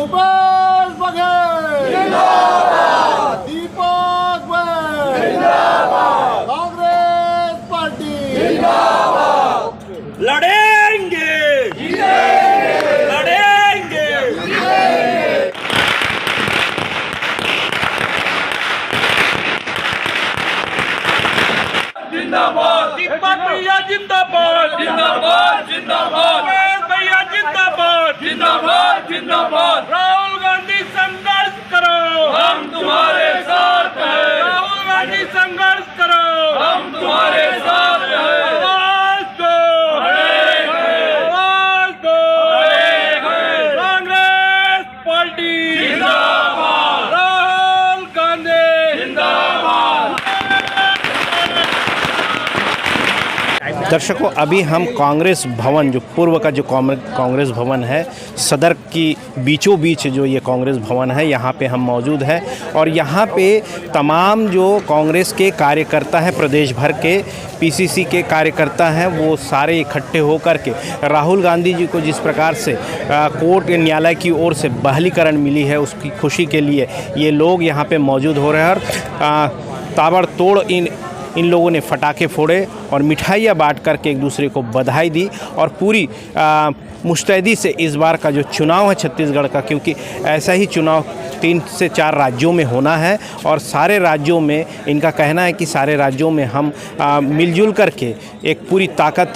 भूपेश बघेल जिंदाबाद, दीपक बैन जिंदाबाद, कांग्रेस पार्टी जिंदाबाद। लड़ेंगे लड़ेंगे जिंदाबाद, दीपक भैया जिंदाबाद जिंदाबाद जिंदाबाद, भैया जिंदाबाद जिंदाबाद जिंदाबाद। राहुल गांधी संघर्ष करो, हम तुम्हारे साथ हैं। राहुल गांधी संघर्ष करो, हम तुम्हारे साथ हैं। आवाज दो, आवाज दो, कांग्रेस पार्टी जिंदाबाद, राहुल गांधी जिंदाबाद। दर्शकों, अभी हम कांग्रेस भवन, जो पूर्व का जो कांग्रेस भवन है, सदर की बीचों बीच जो ये कांग्रेस भवन है, यहाँ पे हम मौजूद हैं। और यहाँ पे तमाम जो कांग्रेस के कार्यकर्ता हैं, प्रदेश भर के पीसीसी के कार्यकर्ता हैं, वो सारे इकट्ठे होकर के राहुल गांधी जी को जिस प्रकार से कोर्ट न्यायालय की ओर से बहालीकरण मिली है, उसकी खुशी के लिए ये लोग यहाँ पे मौजूद हो रहे हैं। और ताबड़तोड़ इन लोगों ने फटाके फोड़े और मिठाइयाँ बांट करके एक दूसरे को बधाई दी। और पूरी मुस्तैदी से इस बार का जो चुनाव है छत्तीसगढ़ का, क्योंकि ऐसा ही चुनाव 3 से 4 राज्यों में होना है और सारे राज्यों में इनका कहना है कि सारे राज्यों में हम मिलजुल करके एक पूरी ताकत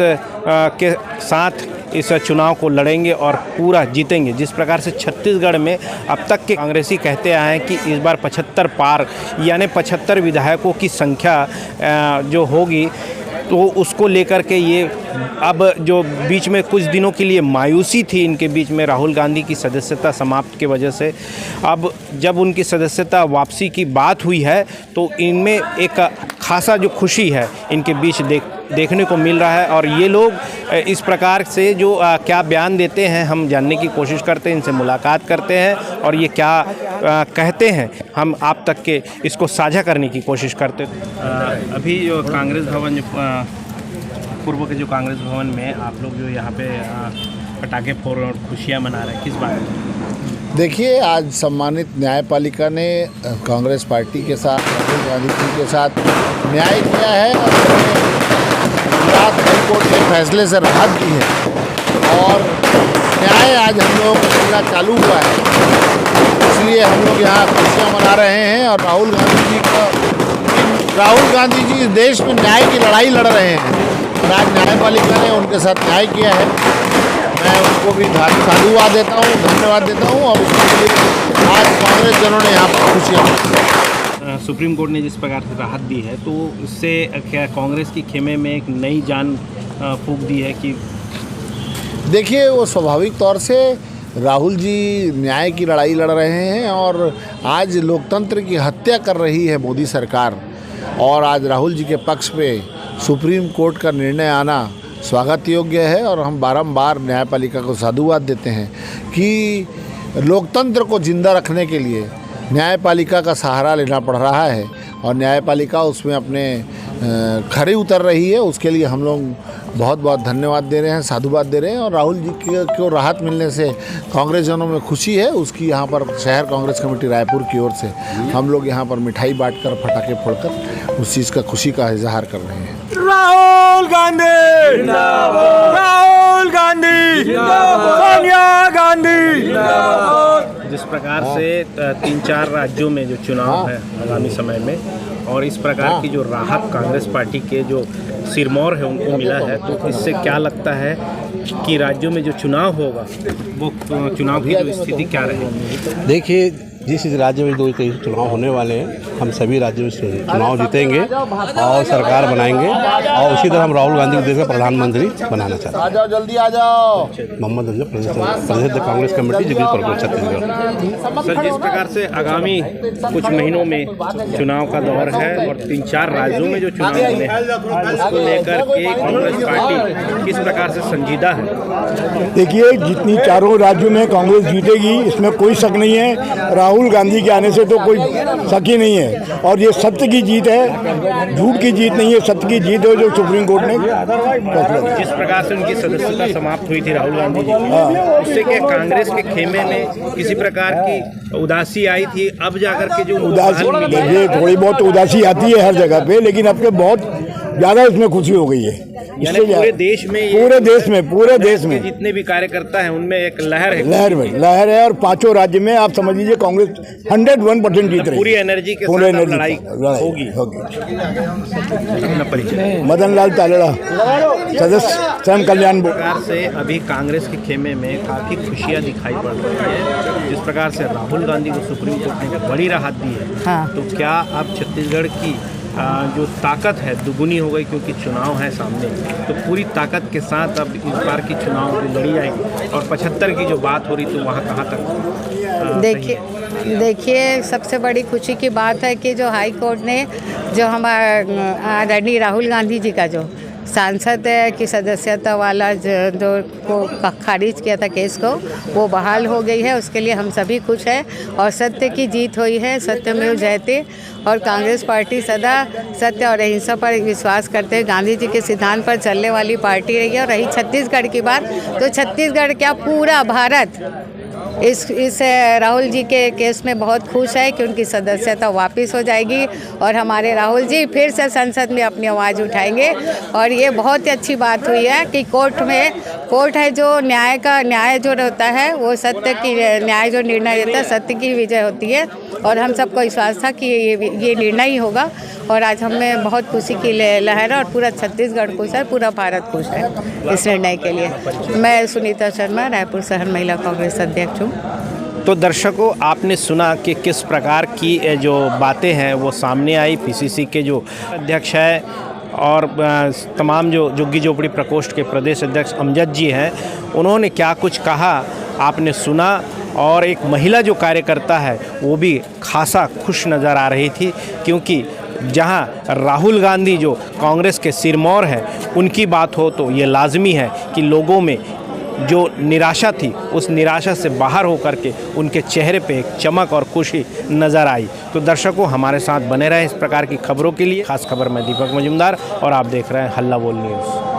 के साथ इस चुनाव को लड़ेंगे और पूरा जीतेंगे। जिस प्रकार से छत्तीसगढ़ में अब तक के कांग्रेसी कहते आए हैं कि इस बार 75 पार, यानी 75 विधायकों की संख्या जो होगी, तो उसको लेकर के ये अब जो बीच में कुछ दिनों के लिए मायूसी थी इनके बीच में राहुल गांधी की सदस्यता समाप्त की वजह से, अब जब उनकी सदस्यता वापसी की बात हुई है तो इनमें एक खासा जो खुशी है इनके बीच देखने को मिल रहा है। और ये लोग इस प्रकार से जो क्या बयान देते हैं, हम जानने की कोशिश करते हैं, इनसे मुलाकात करते हैं और ये क्या कहते हैं, हम आप तक के इसको साझा करने की कोशिश करते हैं। अभी जो कांग्रेस भवन, पूर्व के जो कांग्रेस भवन में आप लोग जो यहाँ पे पटाखे फोड़ और खुशियाँ मना रहे हैं, किस बात में? देखिए, आज सम्मानित न्यायपालिका ने कांग्रेस पार्टी के साथ, राहुल गांधी जी के साथ न्याय किया है और गुजरात हाईकोर्ट के फैसले से राहत दी है और न्याय आज हम लोगों को मिलना चालू हुआ है। इसलिए हम लोग यहाँ खुशियाँ मना रहे हैं और राहुल गांधी जी इस देश में न्याय की लड़ाई लड़ रहे हैं। आज न्यायपालिका ने उनके साथ न्याय किया है, मैं उनको भी साधुवाद देता हूँ, धन्यवाद देता हूँ। और उसके लिए आज कांग्रेस जनों ने यहाँ पर खुशियाँ, सुप्रीम कोर्ट ने जिस प्रकार से राहत दी है, तो उससे क्या कांग्रेस की खेमे में एक नई जान फूंक दी है कि? देखिए, वो स्वाभाविक तौर से राहुल जी न्याय की लड़ाई लड़ रहे हैं और आज लोकतंत्र की हत्या कर रही है मोदी सरकार। और आज राहुल जी के पक्ष पे सुप्रीम कोर्ट का निर्णय आना स्वागत योग्य है और हम बारंबार न्यायपालिका को साधुवाद देते हैं कि लोकतंत्र को जिंदा रखने के लिए न्यायपालिका का सहारा लेना पड़ रहा है और न्यायपालिका उसमें अपने खरी उतर रही है। उसके लिए हम लोग बहुत बहुत धन्यवाद दे रहे हैं, साधुवाद दे रहे हैं। और राहुल जी को राहत मिलने से कांग्रेस जनों में खुशी है, उसकी यहाँ पर शहर कांग्रेस कमेटी रायपुर की ओर से हम लोग यहाँ पर मिठाई बांटकर, फटाके फोड़कर उस चीज़ का खुशी का इजहार कर रहे हैं। राहुल गांधी जिंदाबाद, राहुल गांधी जिंदाबाद, सोनिया गांधी जिंदाबाद। जिस प्रकार से 3-4 राज्यों में जो चुनाव है आगामी समय में, और इस प्रकार की जो राहत कांग्रेस पार्टी के जो सिरमौर है उनको मिला है, तो इससे क्या लगता है कि राज्यों में जो चुनाव होगा वो चुनाव की जो स्थिति क्या रहेगी? देखिए, जिस राज्य में 2 चुनाव होने वाले हैं, हम सभी राज्यों में चुनाव जीतेंगे और सरकार बनाएंगे और उसी तरह हम राहुल गांधी को देश का प्रधानमंत्री बनाना चाहते हैं। आ जाओ, जल्दी आ जाओ। मोहम्मद अंजू, प्रदेश कांग्रेस कमेटी, जगदीशपुर, छत्तीसगढ़। सर, जिस प्रकार से आगामी कुछ महीनों में चुनाव का दौर है और 3-4 राज्यों में जो चुनाव होने हैं, उसको लेकर के कांग्रेस पार्टी किस प्रकार से संजीदा है? देखिए, जितनी चारों राज्यों में कांग्रेस जीतेगी इसमें कोई शक नहीं है। राहुल गांधी के आने से तो कोई शक ही नहीं है। और ये सत्य की जीत है, झूठ की जीत नहीं है, सत्य की जीत है जो सुप्रीम कोर्ट ने फैसला दिया। जिस प्रकार से उनकी सदस्यता समाप्त हुई थी राहुल गांधी जी की, उससे क्या कांग्रेस के खेमे में किसी प्रकार की उदासी आई थी? अब जाकर के जो उदासी, देखिए थोड़ी बहुत उदासी आती है हर जगह पे, लेकिन अब के बहुत ज़्यादा इसमें खुशी हो गई है। यानी पूरे देश में पूरे देश में जितने भी कार्यकर्ता हैं उनमें एक लहर है, लहर है। और पांचों राज्य में आप समझ लीजिए कांग्रेस 101% जीत रही है। पूरी एनर्जी के पूरे साथ एनर्जी लड़ाई होगी। अपना परिचय। मदन लाल तालड़ा, सदस्य श्रम कल्याण बोर्ड। प्रकार से अभी कांग्रेस के खेमे में काफ़ी खुशियां दिखाई पड़ रही है। जिस प्रकार से राहुल गांधी को सुप्रीम कोर्ट ने बड़ी राहत दी है, हाँ। तो क्या अब छत्तीसगढ़ की जो ताकत है दुगुनी हो गई, क्योंकि चुनाव है सामने, तो पूरी ताकत के साथ अब इस बार की चुनाव भी लड़ी जाएगी? और 75 की जो बात हो रही तो वहाँ कहाँ तक? देखिए सबसे बड़ी खुशी की बात है कि जो हाई कोर्ट ने जो हमारे आदरणीय राहुल गांधी जी का जो सांसद की सदस्यता वाला जो को खारिज किया था केस को, वो बहाल हो गई है। उसके लिए हम सभी खुश हैं और सत्य की जीत हुई है। सत्यमेव जयते। और कांग्रेस पार्टी सदा सत्य और अहिंसा पर विश्वास करते हैं, गांधी जी के सिद्धांत पर चलने वाली पार्टी रही है। और रही छत्तीसगढ़ की बात, तो छत्तीसगढ़ क्या पूरा भारत इस राहुल जी के केस में बहुत खुश है कि उनकी सदस्यता वापस हो जाएगी और हमारे राहुल जी फिर से संसद में अपनी आवाज़ उठाएंगे। और ये बहुत ही अच्छी बात हुई है कि कोर्ट है जो न्याय जो रहता है, वो सत्य की न्याय जो निर्णय देता है, सत्य की विजय होती है। और हम सबको विश्वास था कि ये निर्णय ही होगा। और आज हमें बहुत खुशी की लहर है और पूरा छत्तीसगढ़ खुश है, पूरा भारत खुश है इस निर्णय के लिए। मैं सुनीता शर्मा, रायपुर शहर महिला कांग्रेस अध्यक्ष हूँ। तो दर्शकों, आपने सुना कि किस प्रकार की जो बातें हैं वो सामने आई। पीसीसी के जो अध्यक्ष है और तमाम जो झुग्गी झोपड़ी प्रकोष्ठ के प्रदेश अध्यक्ष अमजद जी हैं, उन्होंने क्या कुछ कहा आपने सुना। और एक महिला जो कार्यकर्ता है वो भी खासा खुश नज़र आ रही थी, क्योंकि जहां राहुल गांधी जो कांग्रेस के सिरमौर हैं उनकी बात हो तो ये लाजमी है कि लोगों में जो निराशा थी उस निराशा से बाहर होकर के उनके चेहरे पे एक चमक और खुशी नज़र आई। तो दर्शकों, हमारे साथ बने रहे इस प्रकार की खबरों के लिए। खास खबर में दीपक मजुमदार और आप देख रहे हैं हल्ला बोल न्यूज़।